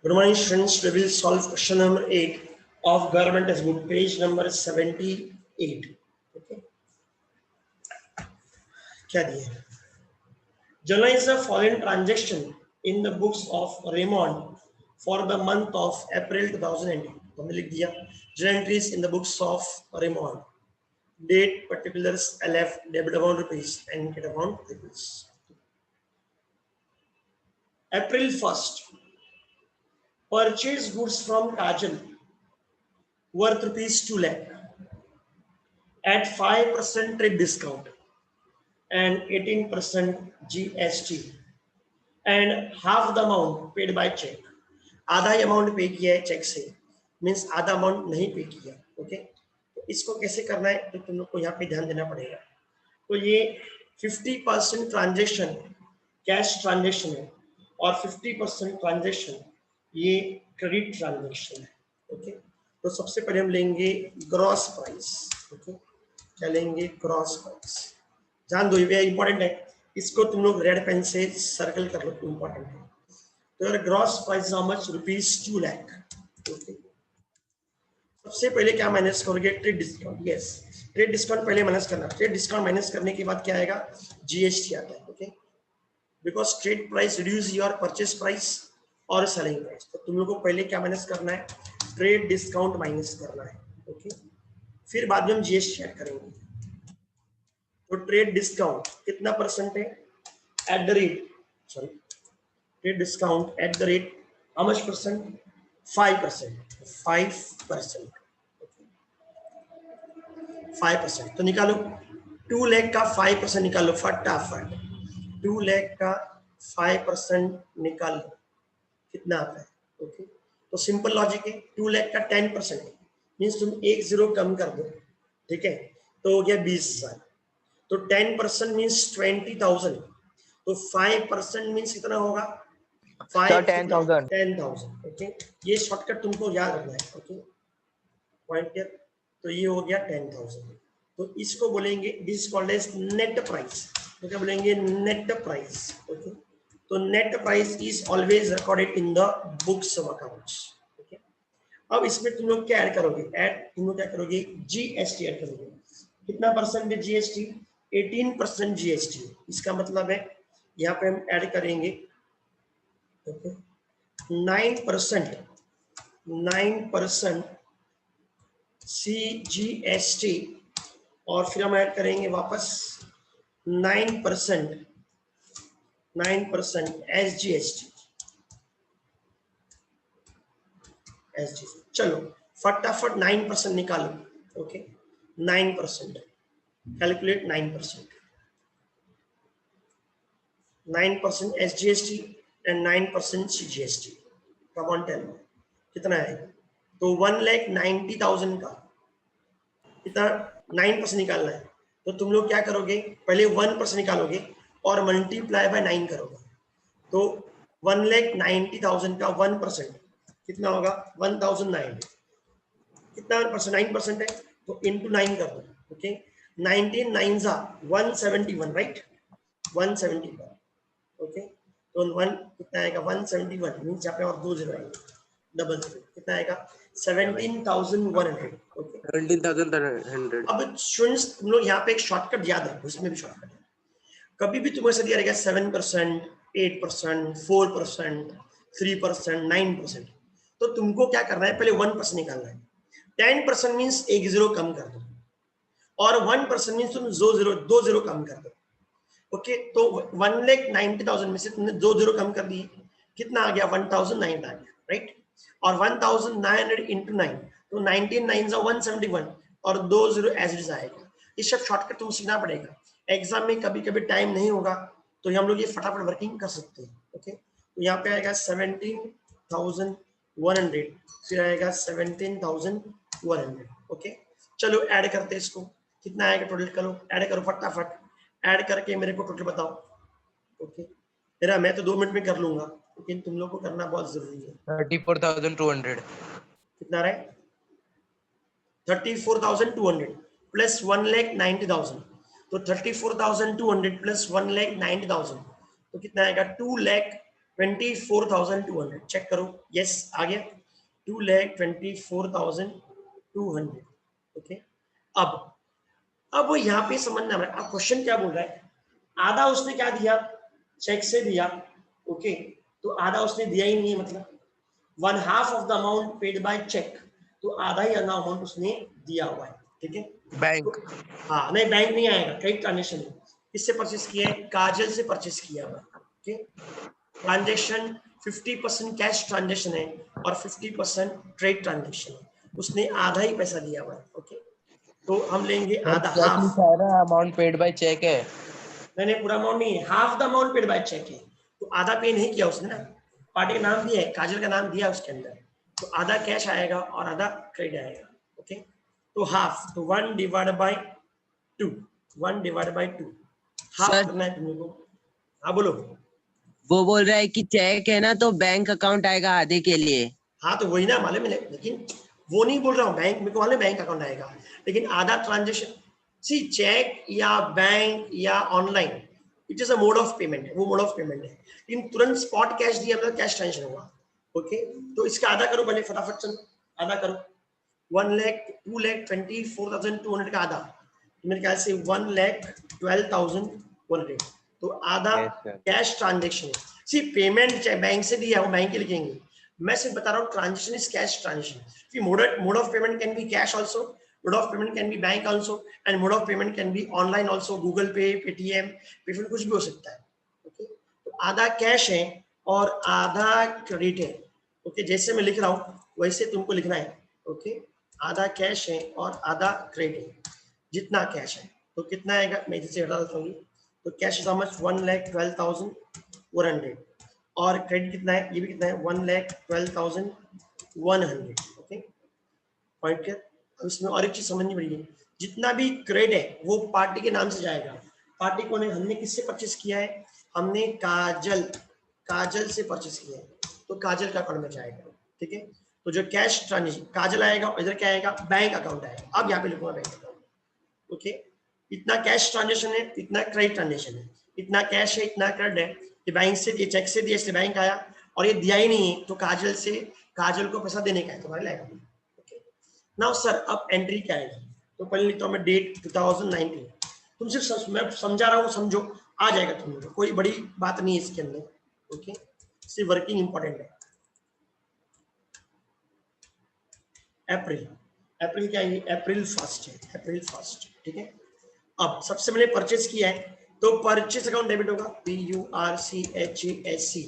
Good morning, students. We will solve question number 8 of government textbook, page number 78. Okay. क्या दिया? Journalize the following transaction in the books of Raymond for the month of April 2018. हमने लिख दिया journal entries in the books of Raymond. Date, particulars, LF, debit amount rupees, and credit amount rupees. April 1st. Purchase goods from Kajal worth rupees 2 lakh at 5% trade discount and 18% GST and half the amount paid by check. आधा ही amount पे किया है check से, means आधा amount नहीं पे किया. Okay, तो इसको कैसे करना है तो तुम लोग को यहाँ पे ध्यान देना पड़ेगा. तो ये 50% ट्रांजेक्शन कैश ट्रांजेक्शन है और 50% ट्रांजेक्शन ये क्रेडिट ट्रांजेक्शन है. ओके, तो सबसे पहले हम लेंगे ग्रॉस प्राइस. ओके, क्या लेंगे? Gross price. ध्यान दो, ये इंपॉर्टेंट है, इसको तुम लोग रेड पेन से सर्कल कर लो, इंपॉर्टेंट है. तो यार gross price how much? Rupees 2 lakh. Okay, सबसे पहले क्या माइनस करोगे? Trade discount. Yes, trade discount पहले माइनस करना. ट्रेड डिस्काउंट माइनस करने के बाद क्या आएगा? जीएसटी आता है. Okay, because trade price reduce your purchase price और सेलिंग प्राइस. तो तुम लोग को पहले क्या माइनस करना है? ट्रेड डिस्काउंट माइनस करना है. ओके, फिर बाद में हम जीएसटी ऐड करेंगे. तो ट्रेड डिस्काउंट कितना परसेंट है? At the rate, sorry, trade discount at the rate how much percent? 5%. 5%. 5%. तो निकालो 2 लाख का 5% निकालो फटाफट. 2 लाख का 5% निकाल लो, कितना आता है? ओके, तो सिंपल लॉजिक है. 2 लाख का 10% है, मीन्स तुम एक जीरो कम कर दो. ठीक है, तो हो गया 20,000. तो 10% मीन्स 20,000. तो 5% मीन्स कितना होगा? 10,000. 10,000. ओके, ये शॉर्टकट तुमको याद रखना है. Okay, point clear. तो ये हो गया 10,000. तो इसको बोलेंगे this called as net price. तो क्या बोलेंगे? Net price. ओके, तो net price is always recorded in the books of accounts. Okay, अब इसमें तुम लोग क्या ऐड करोगे? तुम लोग क्या करोगे? जीएसटी ऐड करोगे. कितना परसेंट है जीएसटी? 18% जीएसटी. इसका मतलब है यहाँ पे हम ऐड करेंगे. ओके, 9% CGST और फिर हम ऐड करेंगे वापस 9% SGST. चलो फटाफट 9% निकालो. Okay, 9% calculate. 9% SGST and 9% CGST. Come on tell me कितना है? तो 1,90,000 का कितना 9% निकालना है. तो तुम लोग क्या करोगे? पहले 1% निकालोगे और मल्टीप्लाई बाय 9 करोगे. तो 1,90,000 का 1% कितना होगा? 1,009. कितना परसेंट? 9% है, तो इंटू 9 कर दो. Okay, 19 9 171, right? 171. ओके, तो 1 कितना आएगा? 171 मीन्स यहाँ पे और 2 जीरो आएंगे, डबल 0. कितना आएगा? 17,100. ओके, 17,100. अब स्टूडेंट्स तुम लोग यहाँ पे एक शॉर्टकट याद रखो. इसमें भी शॉर्टकट है. कभी भी तुम्हें से दिया रहेगा 7%, 8%, 4%, 3%, 9%, तो तुमको क्या करना है? पहले 1% निकालना है. 10% मीन्स एक जीरो कम कर दो और 1% मीन्स तुम दो जीरो कम कर दो. ओके, तो 1,90,000 में से तुमने 2 जीरो कम कर दिए. कितना आ गया? 1,900 आ गया, राइट? और 1,900 इंटू 9, तो 19 9 171 और 2 जीरो एज इट इज आएगा. ये सब शॉर्टकट तुम सीखना पड़ेगा. एग्जाम में कभी कभी टाइम नहीं होगा तो हम लोग ये फटाफट वर्किंग कर सकते हैं. ओके, तो यहाँ पे आएगा 17,100, फिर आएगा 17,100. ओके, चलो ऐड करते हैं इसको. कितना आएगा टोटल? करो, ऐड करो फटाफट. ऐड करके मेरे को टोटल बताओ. ओके, मेरा मैं तो 2 मिनट में कर लूंगा, लेकिन तुम लोग को करना बहुत जरूरी है. 34,200. कितना रहे? 34,200 प्लस 1,90,000. तो 34,200 प्लस 1,90,000 तो कितना आएगा? 2,00,000 24,200 चेक करो, यस आ गया 2,24,200। ओके, अब यहाँ पे समझना है अब क्वेश्चन क्या बोल रहा है, आधा उसने क्या दिया, चेक से दिया। ओके, तो आधा उसने दिया ही नहीं है, मतलब 1/2 of the amount paid by cheque, तो आधा ही अमाउंट उसने दिया हुआ है। ठीक है, बैंक। तो हाँ नहीं बैंक नहीं आएगा, क्रेडिट ट्रांजेक्शन है। किससे परचेस किया है, काजल से परचेस किया हुआ है। ओके, ट्रांजेक्शन 50% कैश ट्रांजेक्शन है और 50% ट्रेड ट्रांजेक्शन है, उसने आधा ही पैसा दिया हुआ है। ओके, तो हम लेंगे सर आधा, चेक हाफ। लिखा है ना, अमाउंट पेड बाय चेक है। नहीं पूरा अमाउंट नहीं है, half the amount paid by cheque है, तो आधा पे नहीं किया उसने ना, पार्टी का नाम दिया है, काजल का नाम दिया उसके अंदर, तो आधा कैश आएगा और आधा क्रेडिट आएगा। ओके, तो हाफ, तो 1/2, 1/2 हाफ सर करना है तुमको। हाँ बोलो। वो बोल रहा है कि चेक है ना तो बैंक अकाउंट आएगा आधे के लिए। हाँ तो वही ना मालूम है, लेकिन वो नहीं बोल रहा हूँ, बैंक मेरे को मालूम है बैंक अकाउंट आएगा, लेकिन आधा ट्रांजेक्शन, सी चेक या बैंक या online, it is a mode of payment है, वो मोड ऑफ पेमेंट है, लेकिन तुरंत स्पॉट कैश दिया मतलब कैश ट्रांजेक्शन हुआ। ओके, तो इसका आधा करो पहले फटाफट, चलो आधा करो। 1,02,24,200 का आधा, मेरे ख्याल से 1,12,100, तो आधा यस सर। कैश ट्रांजेक्शन है। सी पेमेंट चाहे बैंक से दिया हो बैंक के लिखेंगे, मैं सिर्फ बता रहा हूँ transaction is cash transaction. Mode of payment can be cash also, mode of payment can be bank also, and mode of payment can be online also, Google पे, पेटीएम, पेटीएम कुछ भी हो सकता है। ओके, तो आधा कैश है और आधा क्रेडिट है। ओके, जैसे मैं लिख रहा हूँ वैसे तुमको लिखना है। ओके, आधा कैश है और आधा क्रेडिट है। जितना कैश है तो कितना आएगा, मैं इसे हटा देता हूँ, तो कैश इज हाउ मच 1,12,100 और क्रेडिट कितना है, ये भी कितना है 1,12,100। Okay, point clear. अब इसमें और एक चीज समझनी पड़ेगी, जितना भी क्रेडिट है वो पार्टी के नाम से जाएगा। पार्टी कौन है, हमने किससे परचेस किया है, हमने काजल से परचेस किया है, तो काजल का अकाउंट में जाएगा। ठीक है, तो जो कैश ट्रांजेक्शन काजल आएगा और इधर क्या आएगा, बैंक अकाउंट आएगा। अब यहाँ पे लिखूंगा बैंक अकाउंट। ओके, इतना कैश ट्रांजेक्शन है, इतना क्रेडिट ट्रांजेक्शन है, इतना कैश है, इतना क्रेडिट है, ये बैंक से दिए, चेक से दिया इसलिए बैंक आया, और ये दिया ही नहीं है तो काजल को पैसा देने का है तुम्हारे लायक। ओके, नाउ सर अब एंट्री क्या आएगी, तो पहले लिखता हूँ मैं डेट 2019, तुम सिर्फ मैं समझा रहा हूँ, समझो आ जाएगा तुम लोग, कोई बड़ी बात नहीं है इसके अंदर। ओके, सिर्फ वर्किंग इंपॉर्टेंट है। अप्रैल, अप्रैल क्या है, अप्रैल 1 है, अप्रैल 1। ठीक है, अब सबसे पहले परचेज किया है तो परचेज अकाउंट डेबिट होगा, PURCHASC,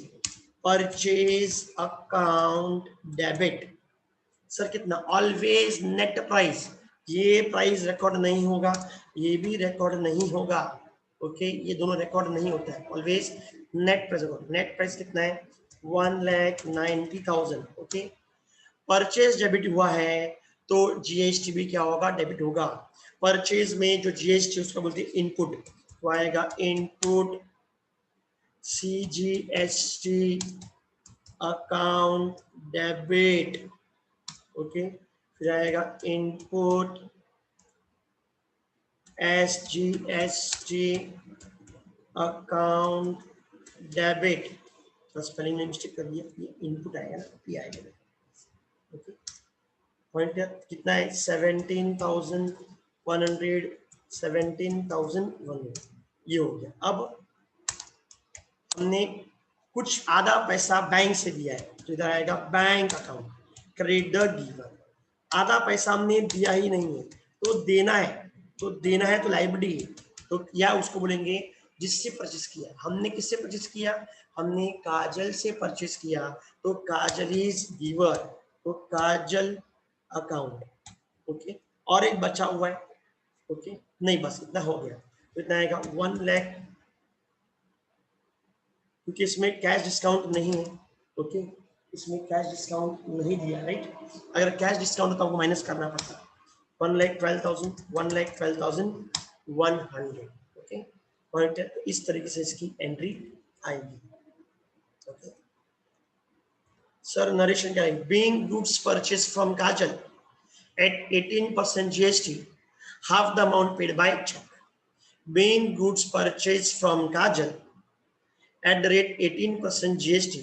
purchase account debit. Sir कितना, ऑलवेज नेट प्राइस, ये प्राइस रिकॉर्ड नहीं होगा, ये भी रिकॉर्ड नहीं होगा। ओके, ये दोनों रिकॉर्ड नहीं होता है, always net price. Net price कितना है, 1,90,000। ओके, परचेज डेबिट हुआ है तो जीएसटी भी क्या होगा, डेबिट होगा। परचेज में जो जीएसटी उसका बोलते हैं इनपुट, तो आएगा input CGST account debit. Okay, फिर आएगा इनपुट SGST अकाउंट डेबिट, तो स्पेलिंग में मिस्टेक कर दिया, ये इनपुट आएगा ना, ये आएगा। ओके, पॉइंट कितना है, 17,100, ये हो गया। अब हमने कुछ आधा पैसा बैंक से दिया है तो इधर आएगा बैंक अकाउंट, क्रेडिट गिवर। आधा पैसा हमने दिया ही नहीं है तो देना है, तो देना है तो लाइबिलिटी है, तो या उसको बोलेंगे जिससे परचेस किया। हमने किससे परचेस किया, हमने काजल से परचेस किया, तो काजल इज गिवर, तो काजल अकाउंट। ओके, और एक बचा हुआ है। ओके, नहीं बस इतना हो गया, तो इतना आएगा 1 लाख, क्योंकि इसमें कैश डिस्काउंट नहीं है। ओके, इसमें कैश डिस्काउंट नहीं दिया, राइट, अगर कैश डिस्काउंट होता हमको माइनस करना पड़ता। 1,12,000, 1,12,100। ओके, पॉइंट है, तो इस तरीके से इसकी एंट्री आएगी। ओके सर, नरेशन क्या है, being goods purchase from Kajal at 18% GST, half the amount paid by check. Being goods purchased from Kajal at the rate 18% GST,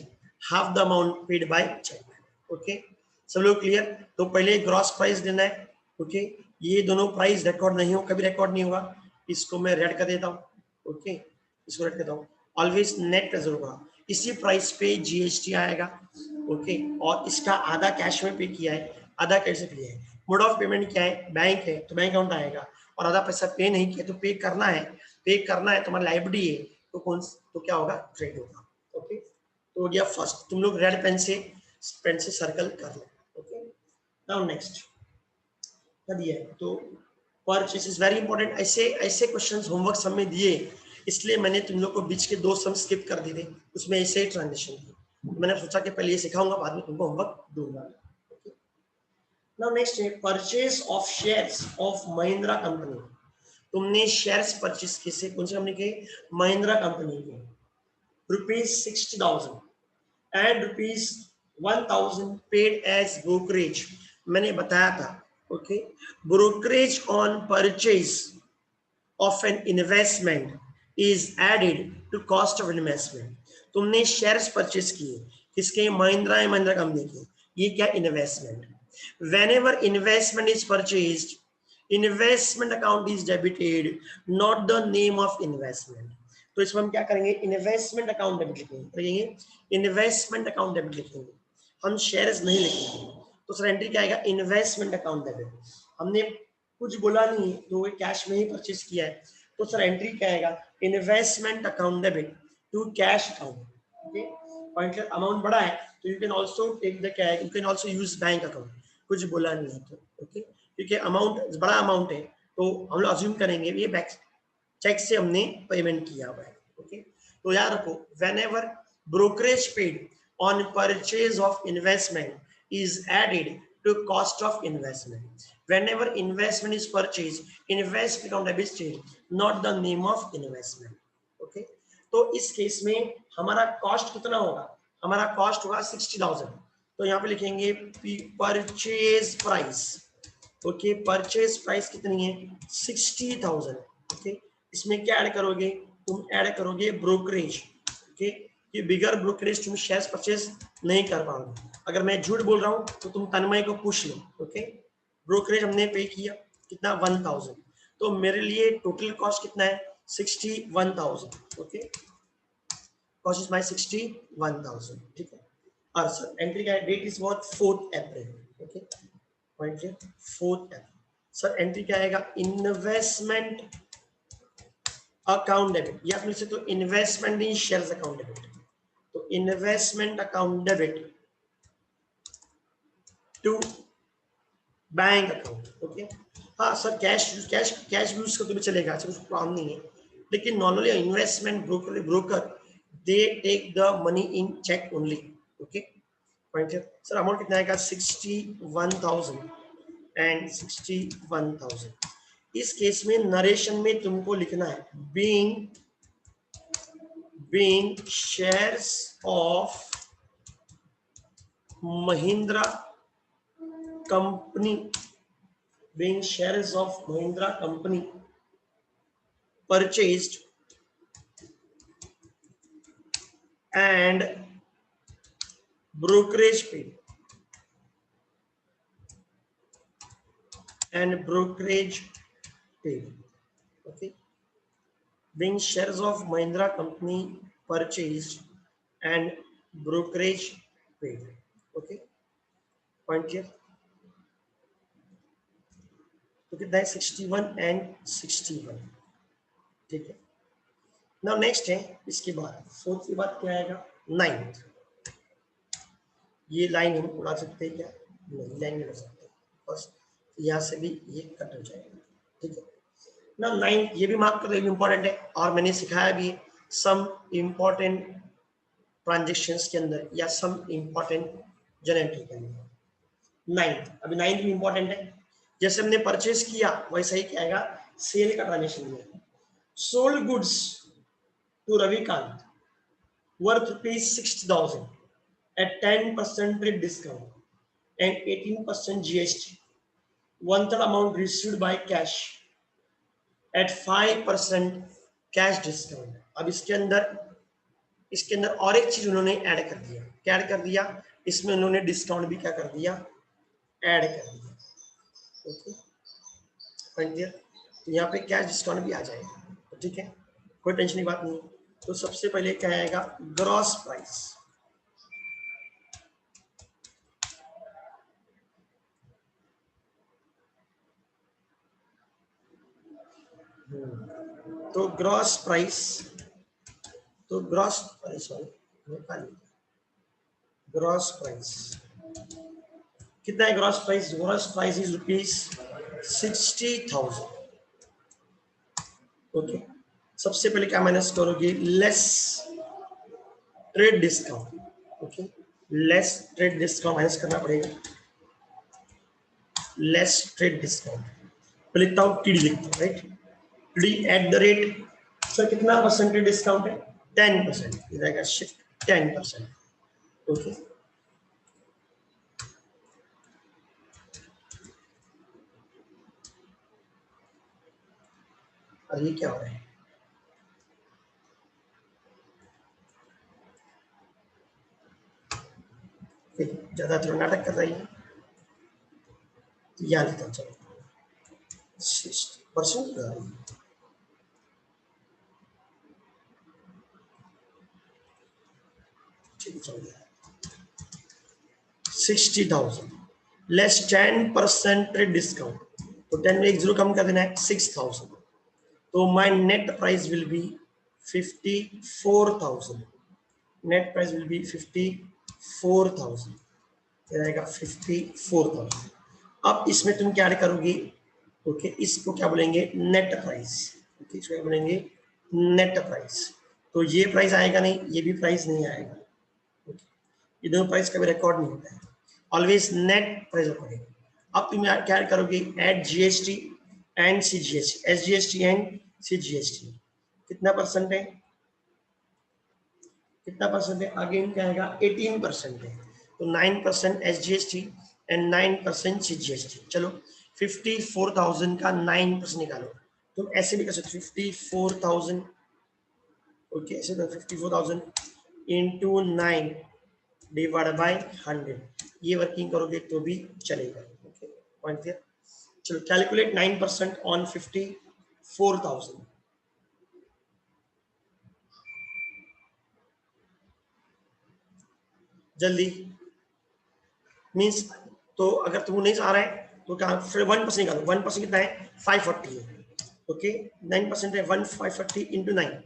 half the amount paid by check. Okay, सब लोग clear? तो पहले gross price देना है. Okay, ये दोनों price record नहीं हो, कभी रिकॉर्ड नहीं होगा. इसको मैं रेड कर देता हूँ. ओके, इसको रेड करता हूँ. ऑलवेज नेट प्रेजेंट होगा. इसी प्राइस पे जीएसटी आएगा. ओके, और इसका आधा कैश में पे किया है, आधा कैसे पे है. मोड ऑफ पेमेंट क्या है? बैंक है तो बैंक अकाउंट आएगा. और आधा पैसा पे नहीं किया तो पे करना है. पे करना है, तुम्हारा लाइबिलिटी है तो कौन, तो क्या होगा? क्रेडिट होगा. ओके, तो हो गया फर्स्ट. तुम लोग रेड पेन से सर्कल कर लो. ओके, नाउ नेक्स्ट कर दिया है. तो परचेस इज वेरी इंपॉर्टेंट. ऐसे ऐसे क्वेश्चंस होमवर्क सब में दिए, इसलिए मैंने तुम लोग को बीच के 2 सम स्किप कर दिए थे. उसमें ऐसे ही ट्रांजेक्शन थी. तो मैंने सोचा कि पहले ये सिखाऊंगा, बाद में तुमको होमवर्क दूंगा. नाउ नेक्स्ट है purchase of shares of Mahindra company. तुमने शेयर्स परचेस किसे, कौन सी कंपनी के? महिंद्रा कंपनी के. ₹60,000 and ₹1,000 paid as brokerage. मैंने बताया था. Okay, brokerage on purchase of an investment is added to cost of investment. तुमने शेयर्स परचेस किए किसके? महिंद्रा कंपनी के. ये क्या? Investment. whenever investment is purchased, investment account is debited, not the name of investment. तो इसमें हम क्या करेंगे? इन्वेस्टमेंट अकाउंट डेबिट लिखेंगे. इन्वेस्टमेंट अकाउंट डेबिट लिखेंगे, हम शेयर्स नहीं लिखेंगे. तो सर एंट्री क्या आएगा? Investment account debit. हमने कुछ बोला नहीं तो कैश में ही परचेस किया है, तो सर एंट्री क्या आएगा? Investment account debit to cash account. Okay, point amount बड़ा है तो you can also take the cash, you can also use bank account. कुछ बोला नहीं है तो. ओके, क्योंकि अमाउंट बड़ा अमाउंट है तो हम लोग अज्यूम करेंगे ये बैंक चेक से हमने पेमेंट किया हुआ है. ओके, तो याद रखो, whenever brokerage paid on purchase of investment is added to cost of investment. Whenever investment is purchased, investment on debit state, not the name of investment. Okay, तो इस केस में हमारा कॉस्ट कितना होगा? हमारा कॉस्ट होगा 60,000. तो यहाँ पे लिखेंगे purchase price. Okay, purchase price कितनी है? 60,000. ओके, इसमें क्या ऐड करोगे? तुम ऐड करोगे ब्रोकरेज. ओके, ये बिगर ब्रोकरेज तुम शेयर्स परचेज नहीं कर पाओगे. अगर मैं झूठ बोल रहा हूँ तो तुम तन्मय को पूछ लो. ओके, ब्रोकरेज हमने पे किया कितना? 1,000. तो मेरे लिए टोटल कॉस्ट कितना है? 61,000. Okay, cost is my 61,000. ठीक है. और सर एंट्री क्या है? Date is what? 4th April. Okay, point है 4th अप्रैल. सर एंट्री क्या आएगा? Investment account debit. या फिर से तो investment in shares account debit. तो investment account debit to bank account. Okay, हाँ सर कैश यूज करके भी चलेगा, कुछ प्रॉब्लम नहीं है. लेकिन normally investment broker they take the money in check only. Okay, point है. सर अमाउंट कितना आएगा? 61,000 एंड 61,000. इस केस में नरेशन में तुमको लिखना है being shares of Mahindra company, being shares of Mahindra company purchased and brokerage paid. Okay, being shares of Mahindra company purchased and brokerage paid. Okay, point clear? तो कितना है? 61 एंड 61. ठीक है. नाउ नेक्स्ट है इसके बाद 4th के बाद क्या आएगा? 9th. ये लाइन हम उड़ा सकते हैं क्या? नहीं, लाइन नहीं उड़ा सकते. बस यहाँ से भी ये कट हो जाएगा. ठीक है. ना 9th ये भी मार्क कर, इंपॉर्टेंट है. और मैंने सिखाया भी सम इंपॉर्टेंट ट्रांजेक्शन्स के अंदर या सम इंपॉर्टेंट जनरेटरी के अंदर. 9th, अभी 9th भी इंपॉर्टेंट है. जैसे हमने परचेस किया वैसा ही क्या आएगा? सेल का ट्रांजेक्शन में. Sold goods to Ravikant worth ₹60,000 at 10% trade discount and 18% GST. 1/3 amount received by cash at 5% cash discount. अब इसके अंदर इसके अंदर और एक चीज उन्होंने ऐड कर दिया, क्या ऐड कर दिया, इसमें उन्होंने डिस्काउंट भी क्या कर दिया, ऐड कर दिया। ओके, तो यहाँ पे कैश डिस्काउंट भी आ जाएगा, तो ठीक है, कोई टेंशन की बात नहीं। तो सबसे पहले क्या आएगा, ग्रॉस प्राइस। तो ग्रॉस प्राइस, तो ग्रॉस सॉरी ग्रॉस प्राइस कितना है, gross price, gross price is ₹60,000। Okay, सबसे पहले क्या माइनस करोगे, less trade discount. Okay, less trade discount minus करना पड़ेगा, लेस ट्रेड डिस्काउंट तो लिखता हूँ, टीडी लिखता हूँ, right, TD at the rate, sir कितना परसेंटेज डिस्काउंट है, 10%, रहेगा शिफ्ट 10%। ओके, और ये क्या हो रहा है, ज्यादा थोड़ा नाटक कर रही है, यहाँ लिखता हूँ, चलो 60% ठीक है, चल गया 60,000 लेस 10% डिस्काउंट, तो 10 में एक जीरो कम कर देना है, 6,000, तो my net price will be 54,000, net price will be 54,000, रहेगा 54,000। अब इसमें तुम क्या ऐड करोगे, ओके, इसको क्या बोलेंगे, नेट प्राइस। ओके, इसको क्या बोलेंगे, नेट प्राइस। तो ये प्राइस आएगा नहीं, ये भी प्राइस नहीं आएगा, ये दोनों प्राइस कभी रिकॉर्ड नहीं होता है, ऑलवेज नेट प्राइस रिकॉर्डिंग। अब तुम क्या करोगे, add GST and CGST, SGST and CGST, कितना परसेंट है, कितना परसेंट है, अगेन क्या आएगा, 18% है, तो 9% एसजीएसटी एंड 9% सीजीएसटी। चलो 54,000 का 9% निकालो, तुम ऐसे भी कर सकते, 54,000, ओके, ऐसे 54,000 इंटू 9 डिवाइड बाय 100, ये वर्किंग करोगे तो भी चलेगा। Okay, point clear. चलो कैलकुलेट 9% ऑन 54,000, जल्दी, मींस, तो अगर तुमको नहीं आ रहा है तो क्या, फिर 1% निकालो, 1% कितना है, 540 है। ओके, 9% है, 540 इंटू 9,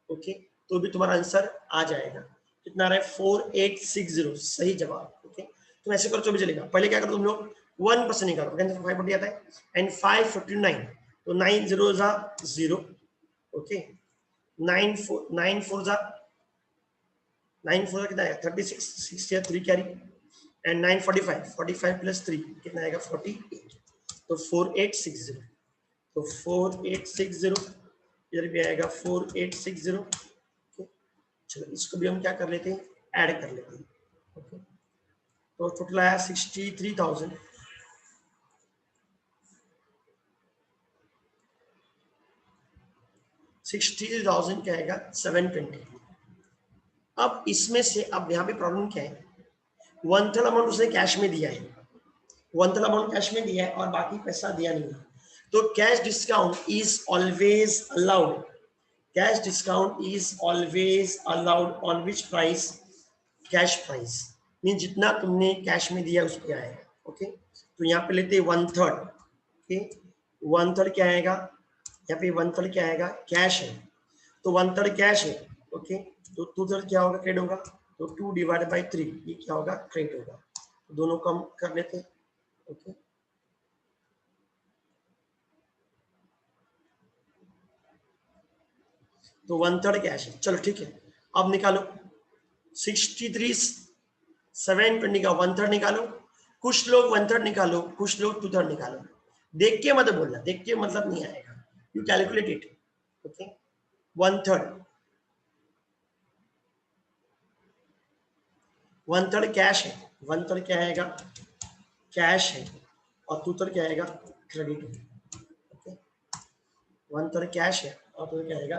ओके, तो भी तुम्हारा आंसर आ जाएगा, कितना आ रहा है, 4860, सही जवाब। ओके, तुम ऐसे करो तो भी चलेगा, पहले क्या करो तुम लोग, 1% निकालो, 540 आता है, एंड 549, तो 9 0 जा 0, ओके, 9 4 जा 9 4 कितना है, 36, 6 3 कैरी, एंड 9 45 प्लस 3 कितना आएगा, 48, तो 4860, तो 4860 इधर भी आएगा 4860। चलो इसको भी हम क्या कर लेते हैं, ऐड कर लेते हैं। ओके, तो टोटल आया 63,000, 60,000 क्या आएगा, 720। अब इसमें से, अब यहाँ पे प्रॉब्लम क्या है, 1/3 अमाउंट उसने कैश में दिया है, 1/3 अमाउंट कैश में दिया है और बाकी पैसा दिया नहीं है, तो cash discount is always allowed, cash discount is always allowed on which price, cash price, mean जितना तुमने कैश में दिया उस पर आएगा। ओके, तो यहाँ पे लेते 1/3, ओके, 1/3 क्या आएगा, यहाँ पे 1/3 क्या आएगा, कैश है, तो 1/3 कैश है, ओके, तो 2/3 क्या होगा, क्रेडिट होगा, तो 2 डिवाइड बाई 3 ये क्या होगा, क्रेडिट होगा, तो दोनों कम कर लेते हैं। ओके, तो 1/3 कैश है, चलो ठीक है, अब निकालो 63,720 का 1/3 निकालो, कुछ लोग 1/3 निकालो, कुछ लोग 2/3 निकालो, देख के मत बोलना, देख के मतलब नहीं आएगा, you calculate it. Okay, 1/3 cash है, 1/3 क्या आएगा, कैश है, और 2/3 क्या आएगा, क्रेडिट है। ओके, 1/3 कैश है और 2/3 क्या आएगा,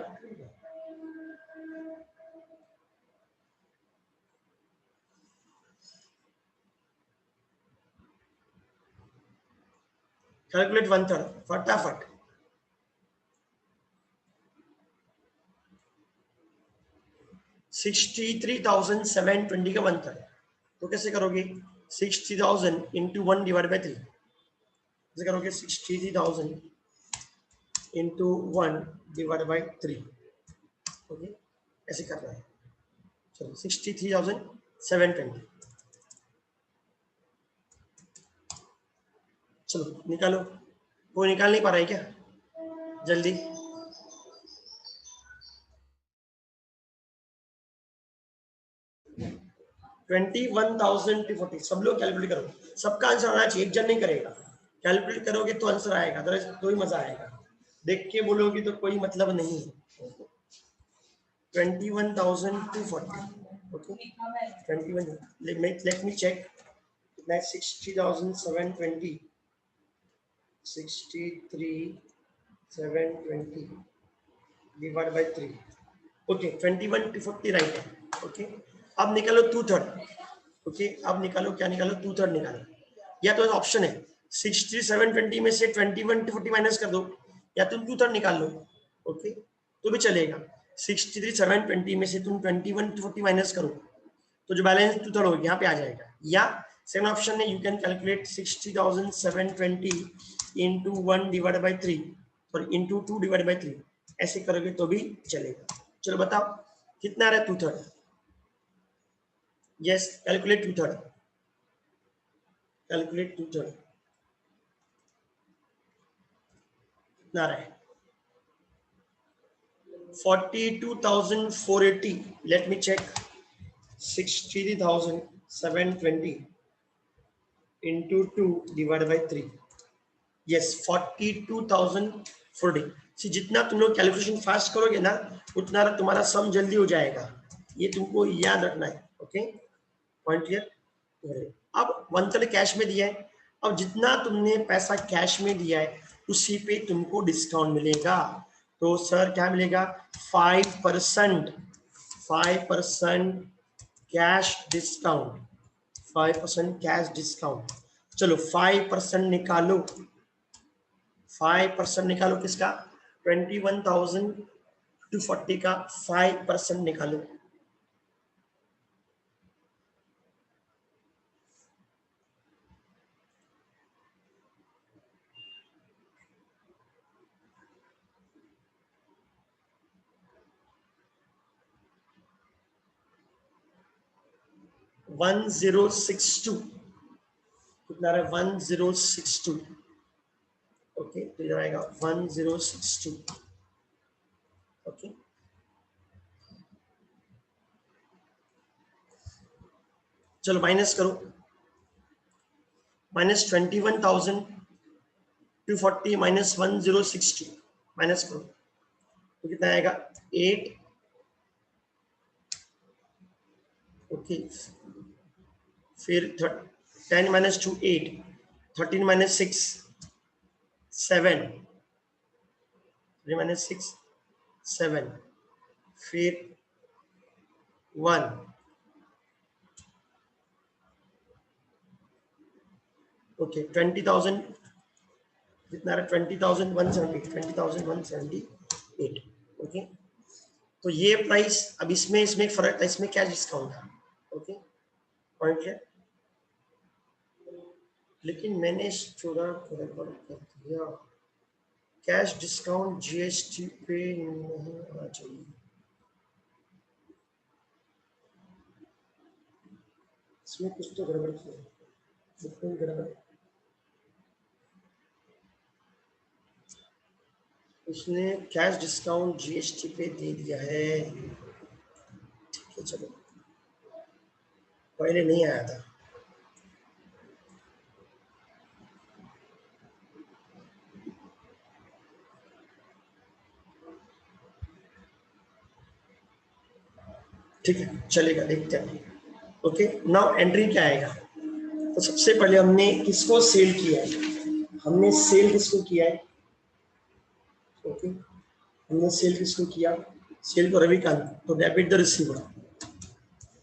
कैलकुलेट 1/3 फटाफट। $63,720 का 1/3, तो कैसे करोगे? 60,000 इंटू 1 डिवाइड बाई 3, कैसे करोगे? 63,000 इंटू 1 डिवाइड बाई 3, ओके ऐसे करना है। चलो 63,720, चलो निकालो। कोई निकाल नहीं पा रहा है क्या? जल्दी। $21,240, सब लोग कैलकुलेट करो, सबका आंसर आना चाहिए, एक जन नहीं करेगा। कैलकुलेट करोगे तो आंसर आएगा, अदरवाइज तो ही मजा आएगा, देख के बोलोगे तो कोई मतलब नहीं है। 21,240, okay 21, let me check, that's 60,720, 63,720 divided by 3, okay 21,240 right है, ओके। अब निकालो 2/3, ओके अब निकालो, क्या निकालो? 2/3 निकालो, या तो ऑप्शन है 6720 में से 21,240 माइनस कर दो, या तुम 2/3 निकाल लो, ओके तो भी चलेगा। 63,720 में से तुम 21,240 माइनस करो तो जो बैलेंस 2/3 होगा यहाँ पे आ जाएगा। या सेकंड ऑप्शन है, you can calculate 60,720 into 1 divide by 3 और इंटू 2 डिवाइड बाई 3, ऐसे करोगे तो भी चलेगा। चलो बताओ कितना आ रहा है 2/3? यस कैलकुलेट 2/3, कैलकुलेट 2/3 कितना आ रहा है? 42,480, let me check, 63,720 into 2 divided by 3, yes 42,040। See जितना तुम लोग कैलकुलेशन फास्ट करोगे ना उतना तुम्हारा सम जल्दी हो जाएगा, ये तुमको याद रखना है, ओके पॉइंट क्लियर। अब 1/3 कैश में दिया है, अब जितना तुमने पैसा कैश में दिया है उसी पे तुमको डिस्काउंट मिलेगा, तो सर क्या मिलेगा? 5% कैश डिस्काउंट, 5% कैश डिस्काउंट। चलो 5% निकालो, 5% निकालो किसका? 21,240 का 5% निकालो, $1062, कितना रहा है? 1062, ओके तो इधर आएगा 1062, ओके चलो माइनस करो, माइनस 21,240 माइनस 1062 माइनस करो तो कितना आएगा? 8, ओके फिर 10 माइनस 2 8, 13 माइनस 6 7, 3 माइनस 6 7, फिर 1, ओके 20,000 कितना रहा? 20,178, ओके तो ये प्राइस। अब इसमें फर्क था, इसमें क्या डिस्काउंट था, ओके पॉइंट है। लेकिन मैंने थोड़ा गड़बड़ कर दिया, कैश डिस्काउंट जीएसटी पे नहीं आना चाहिए, इसमें कुछ तो गड़बड़ किया, बिल्कुल गड़बड़। उसने कैश डिस्काउंट जीएसटी पे दे दिया है, ठीक है चलो, पहले नहीं आया था। ठीक है चलेगा, देखते हैं। ओके नाउ एंट्री क्या आएगा? तो सबसे पहले हमने किसको सेल किया है? हमने सेल किसको किया है? ओके हमने सेल किसको किया? सेल को रविकांत, तो डेबिट द रिसीवर,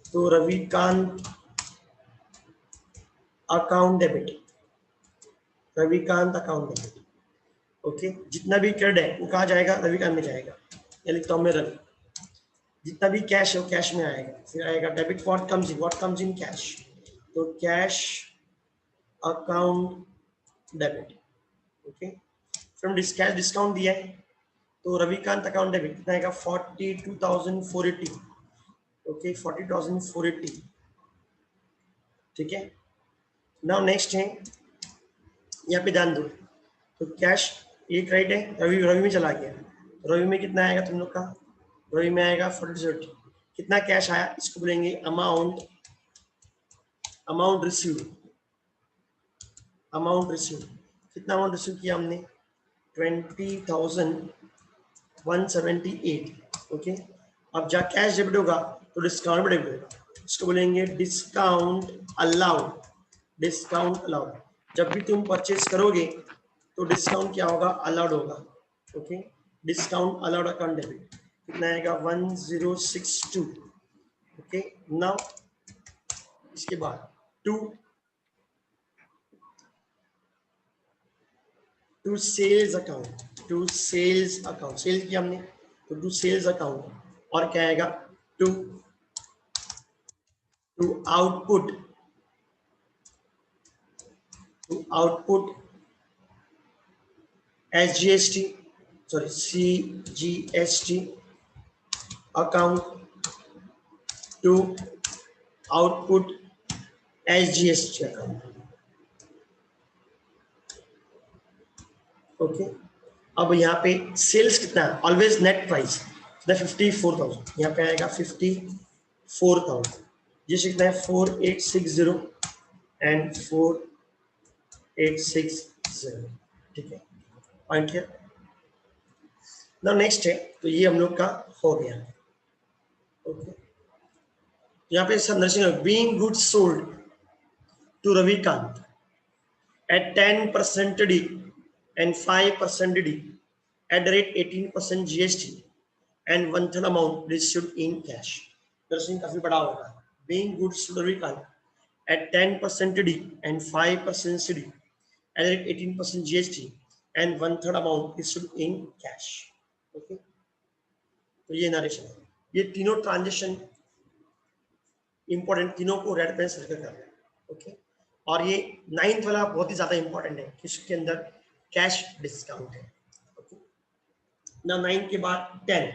तो Ravikant account debit, Ravikant account debit. Okay, जितना भी क्रेडिट है वो कहाँ जाएगा, रविकांत में जाएगा। ये लिखता हूँ मैं रवि। जितना भी कैश है वो कैश में आएगा। फिर आएगा debit, what comes in cash, तो कैश अकाउंट डेबिट। ओके, फिर कैश डिस्काउंट दिया है तो रविकांत अकाउंट डेबिट कितना आएगा, 42,480। ओके, 40,480। ठीक है, नाउ नेक्स्ट है, यहाँ पे ध्यान दो, तो कैश एक राइट है, रवि में चला गया। रवि में कितना आएगा तुम लोग का, रवि में आएगा 40,080। कितना कैश आया, इसको बोलेंगे अमाउंट रिसीव्ड। कितना अमाउंट रिसीव किया हमने, 20,178। ओके, अब जहाँ कैश डेबिट होगा तो डिस्काउंट डेबिट होगा, इसको बोलेंगे डिस्काउंट अलाउड। जब भी तुम परचेज करोगे तो डिस्काउंट क्या होगा, अलाउड होगा। Okay, discount allowed account debit कितना आएगा, 1062। ओके, नाउ इसके बाद टू सेल्स अकाउंट। सेल्स किया हमने तो टू सेल्स अकाउंट, और क्या आएगा, to output CGST account, to output SGST account. Okay, अब यहाँ पे सेल्स कितना है, ऑलवेज नेट प्राइस 54,000, यहाँ पे आएगा 54,000। ये कितना है, 4860 एंड 4860। ठीक है, पॉइंट है ना। नेक्स्ट है, तो ये हम लोग का हो गया। ओके, यहाँ पे Sandarshan, being goods sold to Ravikant at 10% TD and 5% DD at the rate 18% GST and 1/3 amount received in cash। दर्शन काफी बड़ा होगा। Being goods to Rvikant at 10% TD and 5% CD at the rate 18% GST and 1/3 amount received in cash। Okay, तो ये narration है। ये तीनों transaction important, तीनों को रेड पेन सर्कल कर रहे हैं। ओके, और ये 9th वाला बहुत ही ज्यादा इंपॉर्टेंट है, इसके अंदर कैश डिस्काउंट है। ओके, ना 9 के बाद 10th।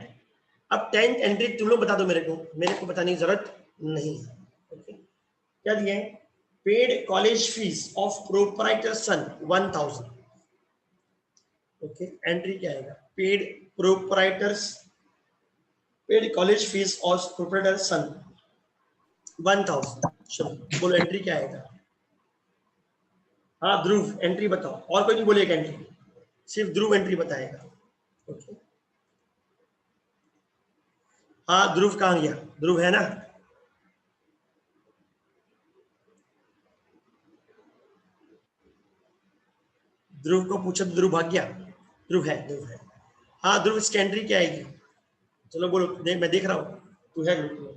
अब 10th एंट्री तुम लोग बता दो, मेरे को बताने की जरूरत नहीं है। ओके, क्या दिया है, paid college fees of proprietor son 1000। Okay, entry क्या आएगा, paid college fees of proprietor son 1000। चलो बोलो एंट्री क्या आएगा। हाँ ध्रुव, एंट्री बताओ, और कोई नहीं बोलेगा एंट्री, सिर्फ ध्रुव एंट्री बताएगा। ओके, हाँ ध्रुव कहाँ गया, ध्रुव है ना, ध्रुव को पूछा तो ध्रुव भाग गया। ध्रुव है। हाँ ध्रुव, इसकी एंट्री क्या आएगी, चलो बोलो, मैं देख रहा हूँ, तू है ग्रुप में।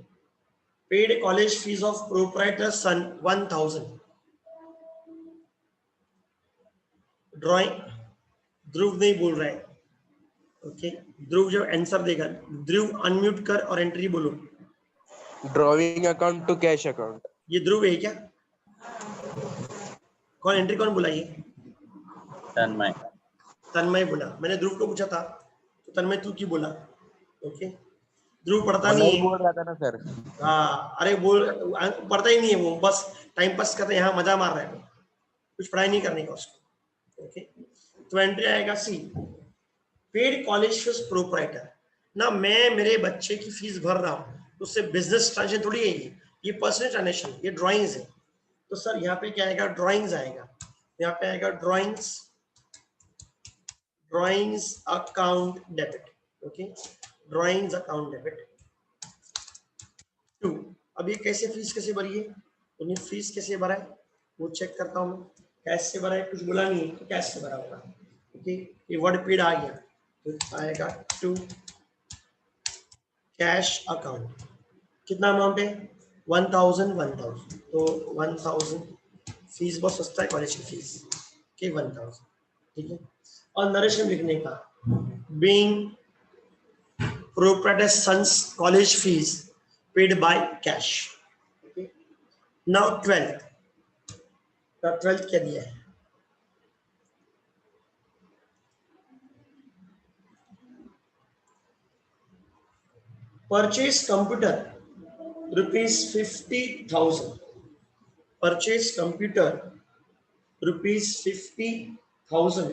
Paid college fees of proprietor son 1000। Drawing, Dhruv नहीं बोल रहा है। ओके, ध्रुव जब आंसर देगा, ध्रुव अनम्यूट कर और एंट्री बोलो। Drawing account to cash account. ये ध्रुव है क्या, कौन एंट्री कौन बोला, ये तन्मय बोला। मैंने ध्रुव को पूछा था, तो तन्मय तू क्यों बोला। ओके, ध्रुव पढ़ता नहीं है, बोल रहा था ना सर। हाँ अरे बोल, पढ़ता ही नहीं है वो, बस टाइम पास करते, यहाँ मजा मार रहा है, कुछ पढ़ाई नहीं करने का उसको। ओके, तो एंट्री आएगा सी, पेड कॉलेज फीस प्रोप्राइटर ना। मैं मेरे बच्चे की फीस भर रहा हूँ, उससे बिजनेस ट्रांजेक्शन थोड़ी है ये पर्सनल ट्रांजेक्शन, ये ड्राइंग्स है। तो सर यहाँ पे क्या आएगा, ड्राइंग्स आएगा। यहाँ पे आएगा drawings account debit. Okay, drawings account debit to. अब ये फीस कैसे भरी है, तो फीस कैसे भरा है वो चेक करता हूँ मैं, कैश से भरा है, कुछ बोला नहीं है तो कैश से भरा होगा। ओके, ये वर्ड पेड आ गया तो आएगा टू कैश अकाउंट। कितना अमाउंट है, 1000। तो 1000 फीस, बहुत सस्ता है कॉलेज की फीस। ओके 1000, ठीक है। और नरेशन लिखने का being proprietor's son's college fees paid by cash, okay. Now 12th, तो 12th क्या दिया है, purchase computer ₹50,000, purchase computer ₹50,000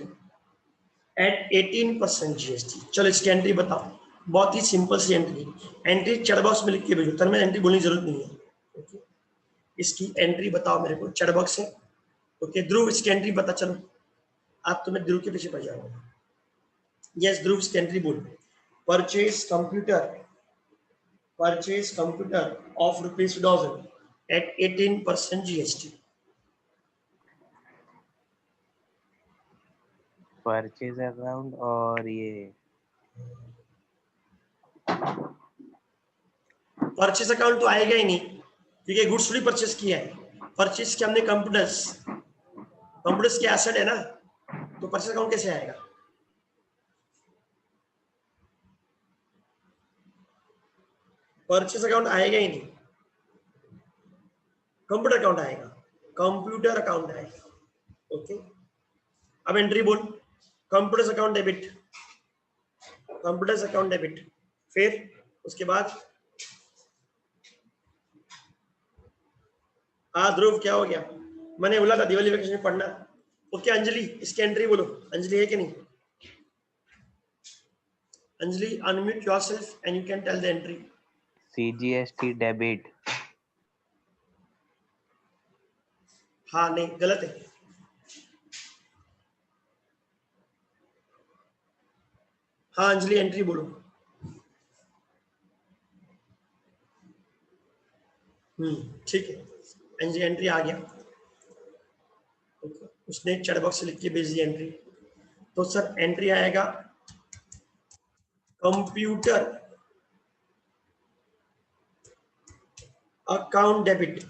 at 18% GST। चलो इसकी एंट्री बताओ, बहुत ही सिंपल सी एंट्री, एंट्री चैट बॉक्स में लिख के भेजो, तर में एंट्री बोलने की जरूरत नहीं है, ओके। इसकी एंट्री बताओ मेरे को चैट बॉक्स से, ओके। ध्रुव इसकी एंट्री बता, चलो आप तो मैं ध्रुव के पीछे पड़ जाऊंगा। यस ध्रुव इसकी एंट्री बोल, purchase computer of ₹50,000 at 18% GST। Purchase account और ये परचेज अकाउंट तो आएगा ही नहीं, क्योंकि गुड्स थोड़ी परचेज किया है, परचेज किया हमने कंप्यूटर्स की एसेट है ना, तो परचेज अकाउंट कैसे आएगा, परचेज अकाउंट आएगा ही नहीं, कंप्यूटर अकाउंट आएगा, कंप्यूटर अकाउंट आएगा, ओके। अब एंट्री बोल, कंप्यूटर्स अकाउंट डेबिट, फिर उसके बाद ध्रुव क्या हो गया, मैंने बोला था दिवाली वेकेशन में पढ़ना, ओके। अंजलि इसकी एंट्री बोलो, अंजलि है कि नहीं, Anjali unmute yourself and you can tell the entry. CGST debit. हाँ नहीं गलत है, हाँ अंजलि एंट्री बोलो। ठीक है, अंजलि एंट्री आ गया, ओके। उसने चैट बॉक्स से लिख के भेज दी एंट्री, तो सर एंट्री आएगा computer account debit,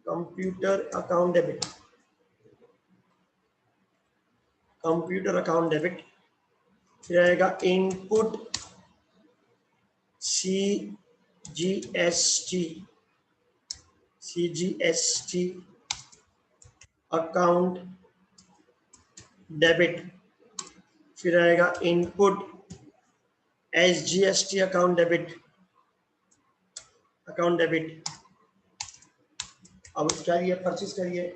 computer account debit, फिर आएगा इनपुट CGST अकाउंट डेबिट, फिर आएगा इनपुट SGST अकाउंट डेबिट। अब क्या ये परचेज करिए,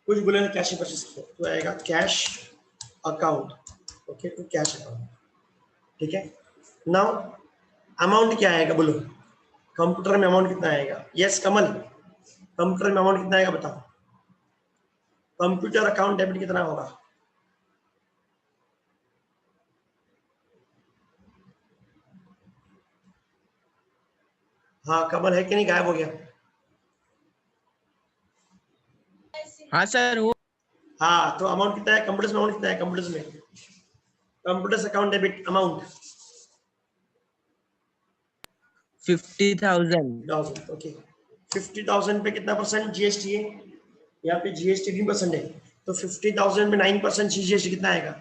कुछ बोले ना कैश परचेज किया, तो आएगा cash account, okay, to cash account, ठीक है। नाउ अमाउंट क्या आएगा बोलो, कंप्यूटर में अमाउंट कितना आएगा, यस कमल, कंप्यूटर में अमाउंट कितना आएगा बताओ, कंप्यूटर अकाउंट डेबिट कितना होगा, हाँ कमल है कि नहीं, गायब हो गया, हाँ सर वो हाँ तो अमाउंट कितना है कंप्यूटर्स में, अमाउंट कितना है कंप्यूटर्स में, computers account debit amount 50,000। Okay. 50,000 पे कितना परसेंट जीएसटी है, यहाँ पे जीएसटी 3% है, तो 50,000 में 9% जीएसटी कितना आएगा,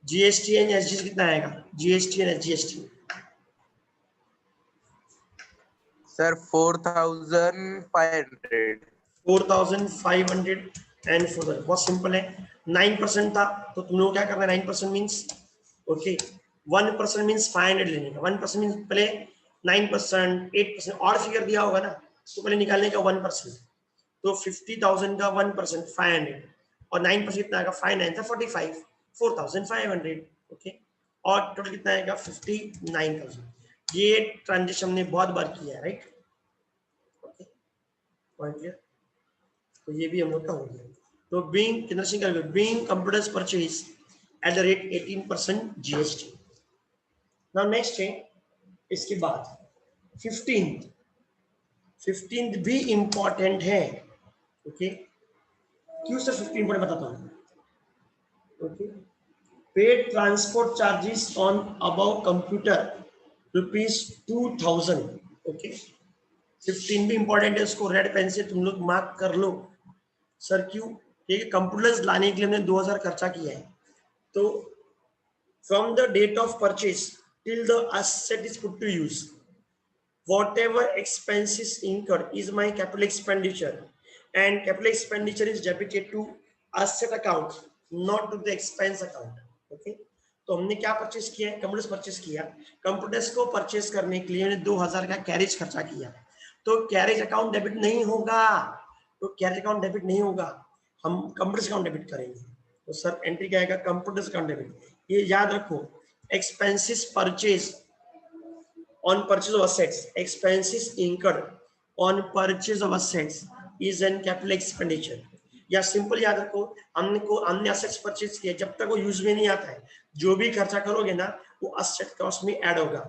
जीएसटी एंड एसजीएसटी कितना आएगा, GST and SGST sir 4,500। 4,500 and 4,000, बहुत सिंपल है, 9% था, तो तुम लोग क्या करना है, 9% मीन्स ओके, 1% मीन्स 500 लेने का, 1% मीन्स पहले 9%, 8% और फिगर दिया होगा ना, तो पहले निकालने का 1%, तो 50,000 का 1% 500 और 9% कितना आएगा, 5 9 था 45, 4,500, ओके। और टोटल कितना आएगा 59,000। ये ट्रांजेक्शन हमने बहुत बार किया है, राइट, ओके, पॉइंट क्लियर। तो ये भी हम लोग का हो गया, तो बीइंग कितना सिंह कर, being computers purchase at the rate 18% GST. Now next है इसके बाद 15th भी इंपॉर्टेंट है, ओके। क्यों सर 15 इंपॉर्टेंट बताता हूँ, okay. Paid transport charges on above computer ₹2,000, okay. 15 भी इंपॉर्टेंट है, उसको रेड पेन से तुम लोग मार्क कर लो, सर क्यों, ठीक है, कंप्यूटर्स लाने के लिए हमने 2000 खर्चा किया है। तो from the date of purchase till the asset is put to use, whatever expenses incurred is my capital expenditure, and capital expenditure is debited to asset account, not to the expense account. Okay, तो हमने क्या purchase किया है? Computers purchase किया। Computers को purchase करने के लिए हमने 2000 का कैरेज खर्चा किया, तो कैरेज अकाउंट डेबिट नहीं होगा, तो कैरेज अकाउंट डेबिट नहीं होगा, हम कंप्यूटर्स अकाउंट डेबिट करेंगे। तो सर एंट्री क्या आएगा? Computers account debit. ये याद रखो, expenses purchase on purchase of assets, expenses incurred on purchase of assets is an capital expenditure। या सिंपल याद रखो, हमने असेट्स परचेज किए, जब तक वो यूज में नहीं आता है, जो भी खर्चा करोगे ना वो असेट कॉस्ट में ऐड होगा,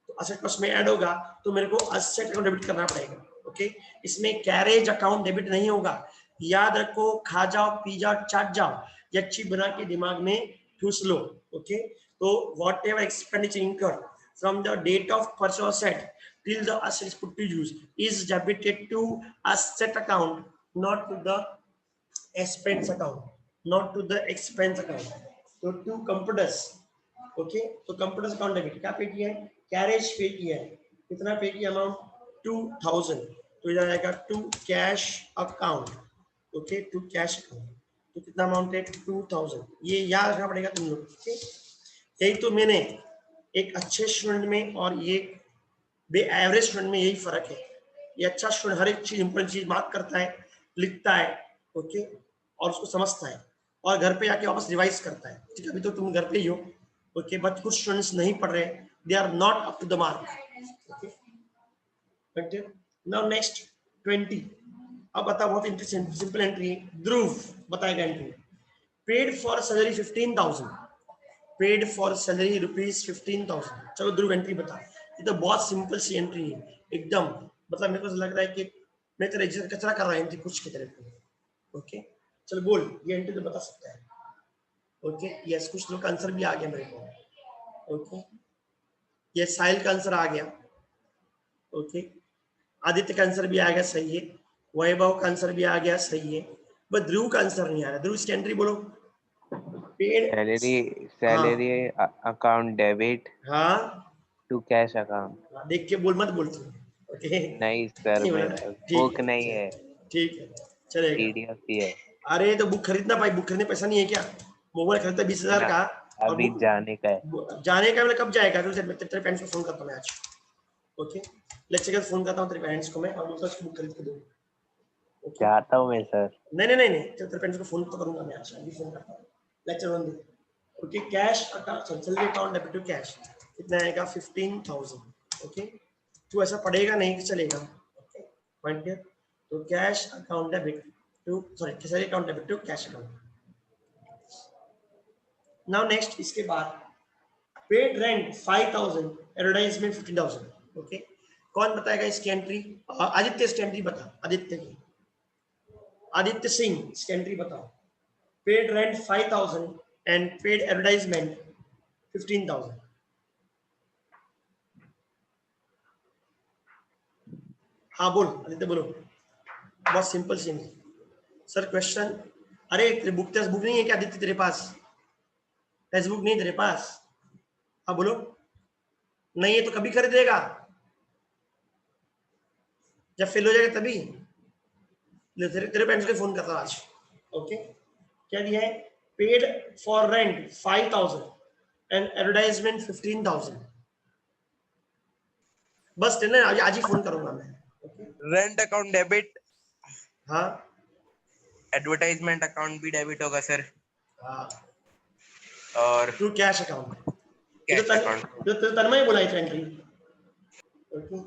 तो असेट कॉस्ट में ऐड होगा तो मेरे को असेट अकाउंट डेबिट करना पड़ेगा। ओके, इसमें कैरेज अकाउंट डेबिट नहीं होगा। याद रखो, खा जाओ पी जाओ चाट जाओ, ये अच्छी बना के दिमाग में ठूस लो। ओके, तो what ever expenditure incurred from the date of purchase of asset till the asset is put to use is debited to asset account, not to the expense account, not to the expense account। तो to computers, okay, तो computers account debit क्या पे किया है? Carriage पे किया है। कितना पे किया? अमाउंट 2000, तो इधर आएगा to cash account. Okay, to cash account, तो कितना अमाउंट है? 2000। ये याद रखना पड़ेगा तुम लोग। यही तो मैंने एक अच्छे स्टूडेंट में और ये बे एवरेज स्टूडेंट में यही फर्क है। ये अच्छा स्टूडेंट हर एक चीज इंपॉर्टेंट चीज मार्क करता है, लिखता है, ओके, और उसको समझता है और घर पे आके वापस रिवाइज करता है। ठीक है, अभी तो तुम घर पे ही हो, ओके, बट कुछ स्टूडेंट्स नहीं पढ़ रहे, they are not up to the mark. Okay, now next 20। अब बता, बहुत इंटरेस्टिंग सिंपल एंट्री है। ध्रुव बताएगा entry. Paid for salary 15,000, paid for salary rupees 15,000। चलो ध्रुव एंट्री बता। ये तो बहुत सिंपल सी एंट्री है एकदम, मतलब मेरे को लग रहा है कि मैं तेरे इज्जत कचरा कर रहा है एंट्री पूछ के तेरे को। ओके, चल बोल, ये एंट्री तो बता सकता है। ओके, यस, कुछ लोग का आंसर भी आ गया मेरे को। ओके, ये साहिल का आंसर आ गया। ओके, आदित्य का आंसर भी आ गया, सही है। वैभव का आंसर भी आ गया, सही है। बस ध्रुव का आंसर नहीं आ रहा। ध्रुव इसकी एंट्री बोलो। पेड, सैलरी अकाउंट डेबिट हाँ टू कैश अकाउंट। देख के बोल, मत बोल तू। ओके, नहीं सर, नहीं मेरे बोला, पास ठीक बुक है, नहीं है, ठीक है, चलेगा। पीडीएफ ही है। अरे तो बुक खरीदना भाई, बुक खरीदने पैसा नहीं है क्या? मोबाइल खरीदता 20,000 ना, का, और अभी बुक जाने का है। जाने का मतलब कब जाएगा? तो तेरे पेरेंट्स को फोन करता हूँ मैं आज। ओके, लेक्चर के फोन करता हूँ तेरे पेरेंट्स को मैं, और बोलता हूँ बुक खरीद के दो। ओके, चाहता हूँ मैं सर। नहीं नहीं नहीं नहीं, तेरे पेरेंट्स को फोन तो करूंगा मैं आज, अभी फोन करता हूँ। लेक्चर वन दे। Okay, cash account, salary account debit to cash, कितना आएगा? 15,000। ओके, तू ऐसा पढ़ेगा नहीं कि चलेगा। Okay, point clear. तो cash account debit to, sorry, salary account debit to cash account. Now next, इसके बाद पेड रेंट 5,000, एडवर्टाइजमेंट 15,000। ओके, कौन बताएगा इसकी एंट्री? आदित्य इसकी एंट्री बता, आदित्य की, आदित्य सिंह इसकी एंट्री बताओ। Paid rent 5,000 and paid advertisement 15,000। हाँ बोल आदित्य, बोलो। बहुत सिंपल सी सर क्वेश्चन। अरे तेरे बुक, टेक्स्ट बुक नहीं है क्या आदित्य तेरे पास? टेक्स्ट बुक नहीं तेरे पास? हाँ बोलो। नहीं है तो कभी खरीदेगा? जब फेल हो जाएगा तभी। तेरे पेरेंट्स को फोन करता आज। ओके, क्या दिया है? Paid for rent 5,000 and advertisement 15,000। बस तेने आज ही फोन करूंगा मैं। ओके, रेंट अकाउंट डेबिट, हाँ एडवर्टाइजमेंट अकाउंट भी डेबिट होगा सर, हाँ, और टू कैश अकाउंट। ये कैश अकाउंट। तो तन्मय बोला है एंट्री। ओके,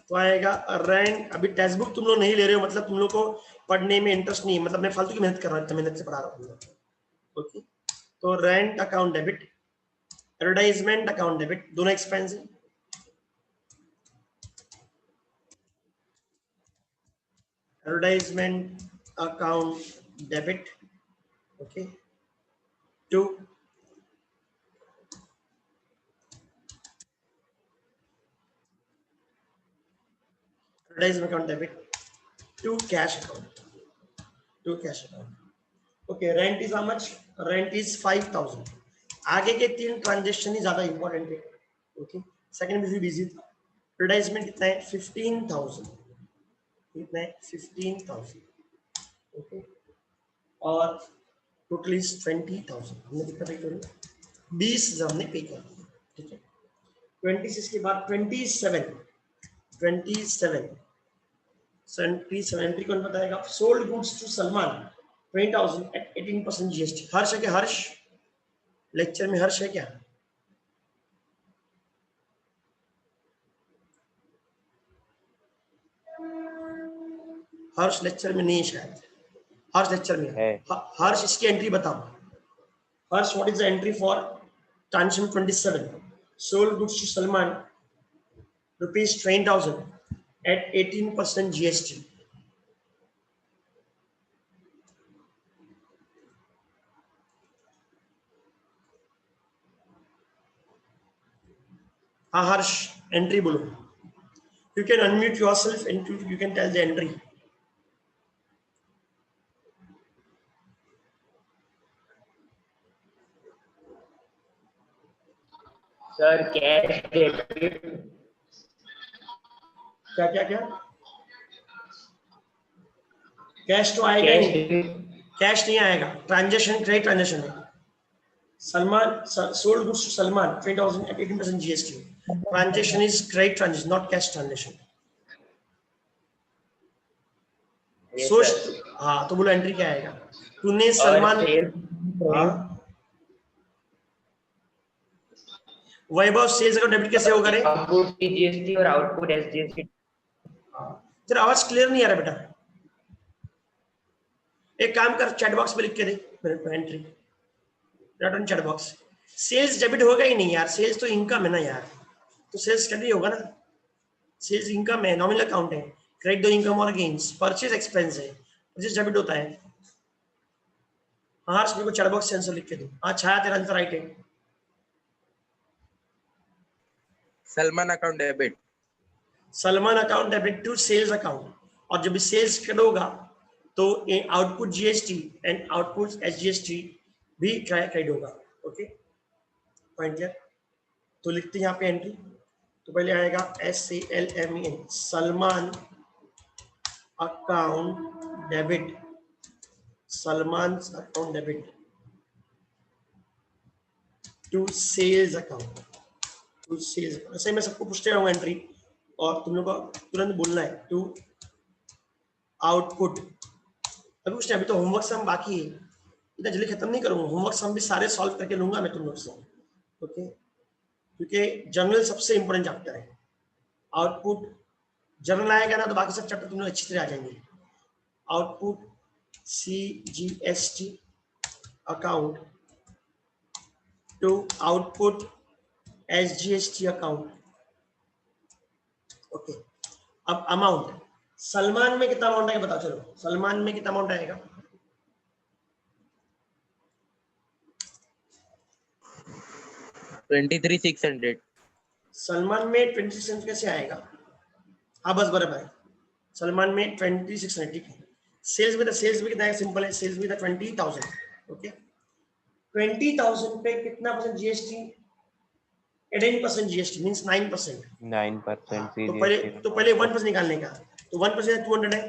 तो आएगा रेंट। अभी टेक्स्ट बुक तुम लोग नहीं ले रहे हो, मतलब तुम लोग को पढ़ने में इंटरेस्ट नहीं है, मतलब मैं फालतू की मेहनत कर रहा हूँ, मेहनत से पढ़ा रहा हूँ। ओके, तो rent account debit, advertisement account debit, दोनों एक्सपेंस है। Advertisement account debit, okay, to advertisement account debit to cash account, to cash account. Okay, rent is how much? Rent is 5000। आगे के 3 ट्रांजेक्शन ही ज्यादा इंपॉर्टेंट है। Okay, second busy था। Advertisement कितना है? 15000। कितना है? 15000। ओके, और टोटल इज 20000। हमने कितना पे किया? 20,000 हमने पे कर दिया। ठीक है, 26 के बाद 27 एंट्री कौन बताएगा? Sold goods to Salman 20,000 at 18% GST. Harsh है क्या? हर्ष लेक्चर में हर्ष है क्या? हर्ष लेक्चर में नहीं है शायद। हर्ष लेक्चर में है। हर्ष इसकी एंट्री बताओ। Harsh, what is the entry for transaction 27? Sold goods to Salman rupees 20,000 at 18% GST. हाँ हर्ष, एंट्री बोलो। You can unmute yourself and you can tell the entry. Sir cash debit. क्या क्या क्या? कैश तो आएगा ही नहीं, कैश नहीं आएगा। ट्रांजेक्शन क्रेडिट ट्रांजेक्शन है। Salman sold goods to Salman 20,000 at 18% GST. Transaction is credit transaction, not cash transaction. सोच। हाँ तो बोलो एंट्री क्या आएगा? तूने सलमान, हाँ वैभव सेल्स अकाउंट डेबिट कैसे होगा रे? आउटपुट जीएसटी और आउटपुट एसजीएसटी। तेरा आवाज क्लियर नहीं आ रहा बेटा। एक काम कर, चैट बॉक्स में लिख के दे मेरे entry, return chat box. Sales debit होगा ही नहीं यार, सेल्स तो इनकम है ना यार, तो सेल्स क्रेडिट होगा ना। सेल्स इनकम है, नॉमिनल अकाउंट है। क्रेडिट दो इनकम और गेन्स, परचेज एक्सपेंस है, परचेज डेबिट होता है। हाँ मेरे को चैट बॉक्स से आंसर लिख के दो। हाँ छाया, तेरा आंसर राइट है। Salman account debit. Salman account debit to sales account, और जब सेल्स क्रेडिट होगा तो output GST and output SGST भी क्रेडिट होगा। Okay, point clear? तो लिखते हैं यहाँ पे एंट्री। तो पहले आएगा SALMAN, Salman account debit, Salman account debit to sales account, to sales. ऐसे मैं सबको पूछते रहूंगा एंट्री, और तुम लोग को तुरंत बोलना है टू आउटपुट। अभी कुछ नहीं, अभी तो होमवर्क सम बाकी है, इतना जल्दी खत्म नहीं करूंगा। होमवर्क सम भी सारे सॉल्व करके लूंगा मैं तुम लोग से। ओके, क्योंकि जनरल सबसे इंपॉर्टेंट चैप्टर है। आउटपुट जनरल आएगा ना तो बाकी सब चैप्टर तुम लोग अच्छी तरह आ जाएंगे। Output CGST account to output SGST account. Okay, अब अमाउंट सलमान में कितना अमाउंट आएगा बताओ। चलो सलमान में कितना अमाउंट आएगा? 23,600। सलमान में 2600 कैसे आएगा? हाँ बस बराबर है। सलमान में 2600, ठीक है। सेल्स में कितना है? सिंपल है, सेल्स में 20,000। ओके, 20,000 पे कितना परसेंट जीएसटी? 18% GST means 9%। 9% तो पहले 1% निकालने का, तो 1% 200 है,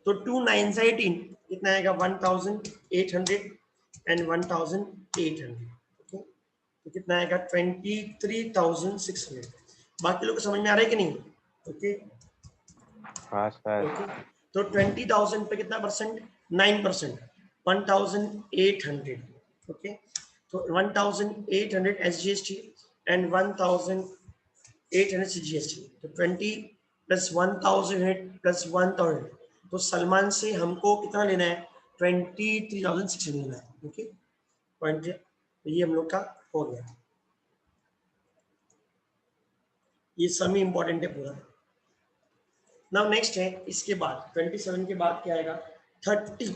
तो 2 9 से 18 कितना आएगा? 1,800 एंड 1,800। ओके, तो कितना आएगा? 23,600। बाकी लोग को समझ में आ रहा है कि नहीं? ओके, हाँ सर। ओके, तो 20,000 पे कितना परसेंट? 9%, 1,800। ओके, तो 1,800 SGST एंड 1,800 CGST, तो 20 प्लस 1,000 प्लस 1,000, तो सलमान से हमको कितना लेना है? 23,600 लेना है। ओके, पॉइंट, तो ये हम लोग का हो गया। ये समी इंपॉर्टेंट है पूरा। नाउ नेक्स्ट है, इसके बाद 27 के बाद क्या आएगा? 30।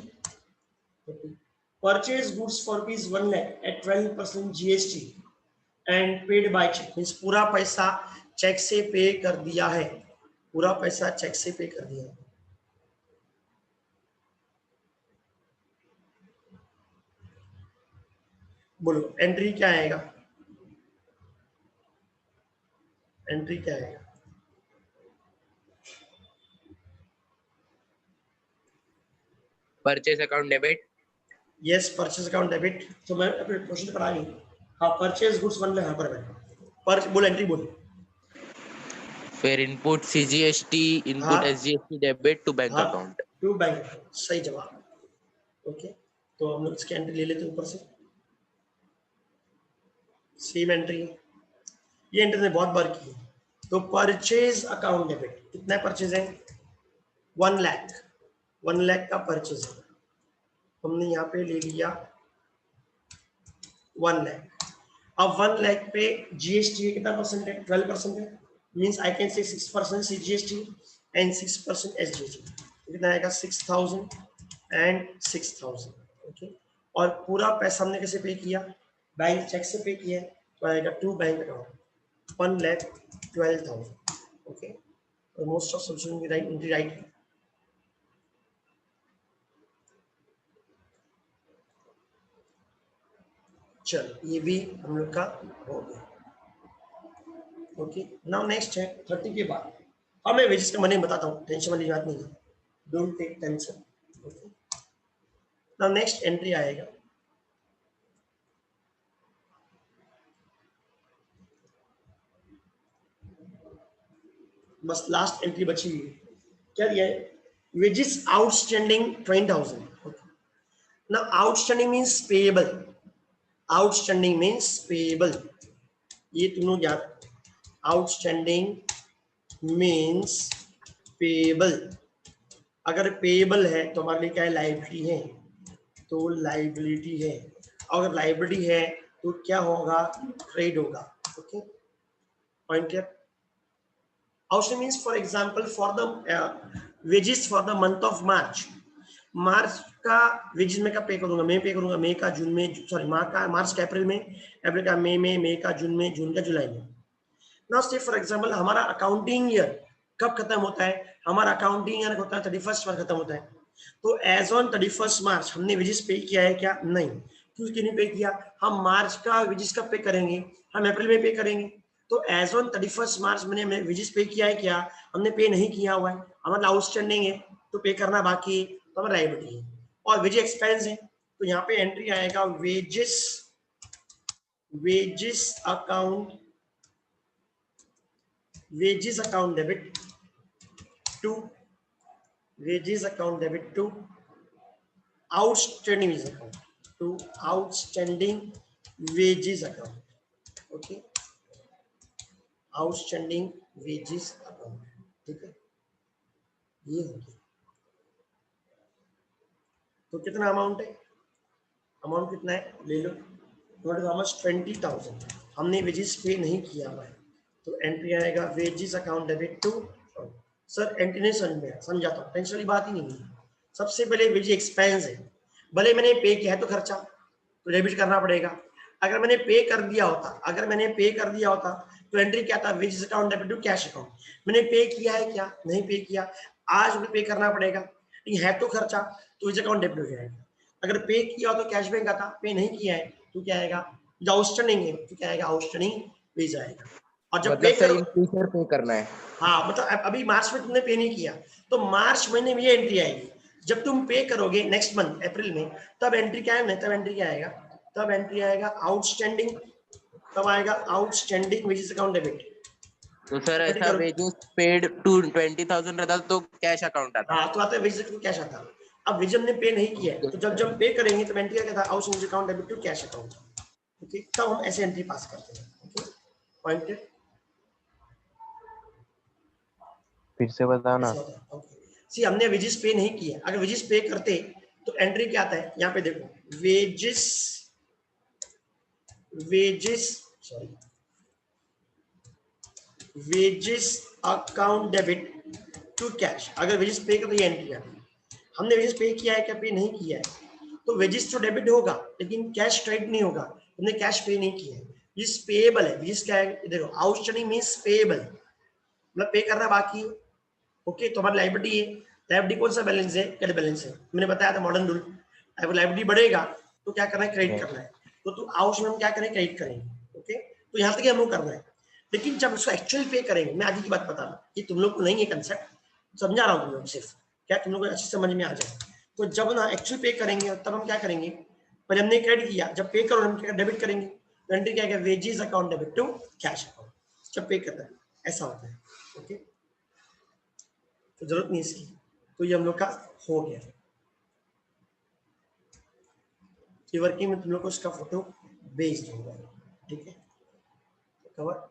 Purchase goods for rupees 1 lakh at 12% GST and paid by cheque, means पूरा पैसा चेक से पे कर दिया है। पूरा पैसा चेक से पे कर दिया है। बोलो एंट्री क्या आएगा, एंट्री क्या आएगा? Purchase account debit. Yes, purchase account debit. तो मैं अपने क्वेश्चन पर आ गई. हाँ, परचेज गुड्स वन यहाँ पर पर बोल एंट्री बोल. फिर इनपुट CGST, इनपुट हाँ SGST डेबिट टू बैंक हाँ, अकाउंट. To bank. सही जवाब. ओके, तो हम लोग इसकी एंट्री ले लेते हैं ऊपर से. सेम एंट्री, ये एंट्री ने बहुत बार की है. तो परचेज अकाउंट डेबिट कितना परचेज है? 1 लाख. 1 लाख का परचेज है, हमने यहाँ पे ले लिया 1 लाख. अब 1 लाख पे जीएसटी कितना परसेंट है? 12% है. Means I can say 6% GST and 6% SGST. कितना आएगा? 6000 एंड 6000. ओके, और पूरा पैसा हमने कैसे पे किया? बैंक चेक से पे किया, तो आएगा टू बैंक अकाउंट 1,12,000. ओके, तो मोस्ट ऑफ सोल्यूशन की राइट एंट्री राइट है. चलो ये भी हम लोग का हो गया. ओके, नाउ नेक्स्ट है 30 के बाद. अब मैं वेजेस का मनी बताता हूँ, टेंशन वाली बात नहीं है, don't take tension. Okay, now next entry आएगा बस लास्ट एंट्री बची हुई है. क्या दिया है? Wages outstanding 20,000. Now outstanding means payable. Outstanding means payable, ये तुम लोग याद. Outstanding means payable. अगर पेएबल है तो हमारे लिए क्या है? लाइबिलिटी है, तो लाइबिलिटी है. अगर लाइबिलिटी है तो क्या होगा? ट्रेड होगा. Okay, point clear. Outstanding means for example for the wages for the month of March. March का वेजेस में कब पे करूंगा? मैं पे करूंगा मई का, जून में, सॉरी मार्च का अप्रैल में, अप्रैल का मई में, मई का जून में, जून का जुलाई में. नाउ से फॉर एग्जांपल हमारा अकाउंटिंग ईयर कब खत्म होता है? हमारा अकाउंटिंग ईयर होता है 31 मार्च खत्म होता है. तो एज ऑन 31 मार्च हमने वेजेस पे किया है क्या? नहीं. क्यों नहीं पे किया? हम मार्च का वेजेस कब पे करेंगे? हम अप्रैल में पे करेंगे. तो एज ऑन 31 मार्च मैंने वेजेस पे किया है क्या? हमने पे नहीं किया हुआ है, हमारा आउटस्टैंडिंग है, तो पे करना बाकी है, तो हमारा लायबिलिटी है. और वेजेस एक्सपेंस है, तो यहाँ पे एंट्री आएगा wages, wages account, wages account debit to wages account debit to outstanding wages account, to outstanding wages account. Okay, outstanding wages account. ठीक है, ये हो गया. तो कितना अमाउंट है? अमाउंट कितना है? ले लो. How much? 20,000. हमने वेजेस पे नहीं किया हुआ है, तो एंट्री आएगा wages account debit to. Sir entry नहीं समझ में, समझाता हूँ, टेंशन वाली बात ही नहीं है. सबसे पहले वेज एक्सपेंस है. भले मैंने पे किया है तो खर्चा, तो डेबिट करना पड़ेगा. अगर मैंने पे कर दिया होता, अगर मैंने पे कर दिया होता तो एंट्री क्या था? Wages account debit to cash account. मैंने पे किया है क्या? नहीं पे किया. आज मुझे पे करना पड़ेगा, लेकिन है तो खर्चा, तो वेजेस अकाउंट डेबिट हो जाएगा. अगर पे किया हो तो कैश बैंक आता, पे नहीं किया है तो क्या आएगा? जो आउटस्टैंडिंग है तो क्या आएगा? आउटस्टैंडिंग वेज आएगा. और जब पे मतलब सर इन फ्यूचर पे करना है. हाँ, मतलब अभी मार्च में तुमने पे नहीं किया, तो मार्च महीने में ये एंट्री आएगी. जब तुम पे करोगे नेक्स्ट मंथ अप्रैल में, तब एंट्री क्या है? तब एंट्री क्या आएगा? तब एंट्री आएगा आउटस्टैंडिंग. तब आएगा आउटस्टैंडिंग वेजेस अकाउंट डेबिट. तो सर ऐसा वेजेस पेड टू 20,000 रहता तो कैश अकाउंट आता. हाँ, तो आता है वेजेस टू कैश आता. अब वेजेस ने पे नहीं किया है, तो जब जब पे करेंगे तो एंट्री क्या था? Outstanding account debit to cash account. Okay, तब हम ऐसे एंट्री पास करते हैं. ओके, पॉइंट फिर से बताओ ना. सी हमने वेजेस पे नहीं किया. अगर वेजेस पे करते तो एंट्री क्या आता है? यहाँ पे देखो, wages, wages, sorry, wages account debit to cash. अगर वेजेस पे करते एंट्री आती है. हमने वेजेस पे किया है क्या? पे नहीं किया है, तो वेजेस तो डेबिट होगा, लेकिन कैश क्रेडिट नहीं होगा. हमने कैश पे नहीं किया है. वेजेस पेएबल है. वेजेस क्या है? देखो, आउटस्टैंडिंग मींस पेएबल, मतलब पे करना बाकी है. ओके, तो हमारी लायबिलिटी है. लायबिलिटी कौन सा बैलेंस है? क्रेडिट बैलेंस है. मैंने बताया था मॉडर्न रूल, अगर लायबिलिटी बढ़ेगा तो क्या करना है? क्रेडिट करना है. तो आउट में हम क्या करें, क्रेडिट करेंगे। ओके, तो यहाँ तक हम लोग करना है, लेकिन जब उसको एक्चुअल पे करेंगे, मैं आगे की बात बता रहा हूँ, ये तुम लोग को नहीं है कंसेप्ट, समझा रहा हूँ तुम लोग सिर्फ, क्या तुम लोग को अच्छी समझ में आ जाए। तो जब ना एक्चुअल पे करेंगे तब हम क्या करेंगे, पहले हमने क्रेडिट किया, जब पे करो हम क्या डेबिट करेंगे, एंट्री क्या है, wages account debit to cash account, जब पे करना है ऐसा होता है। ओके, तो जरूरत नहीं इसकी, तो ये हम लोग का हो गया। ये वर्किंग में तुम लोग को इसका फोटो भेज दूंगा, ठीक है, कवर।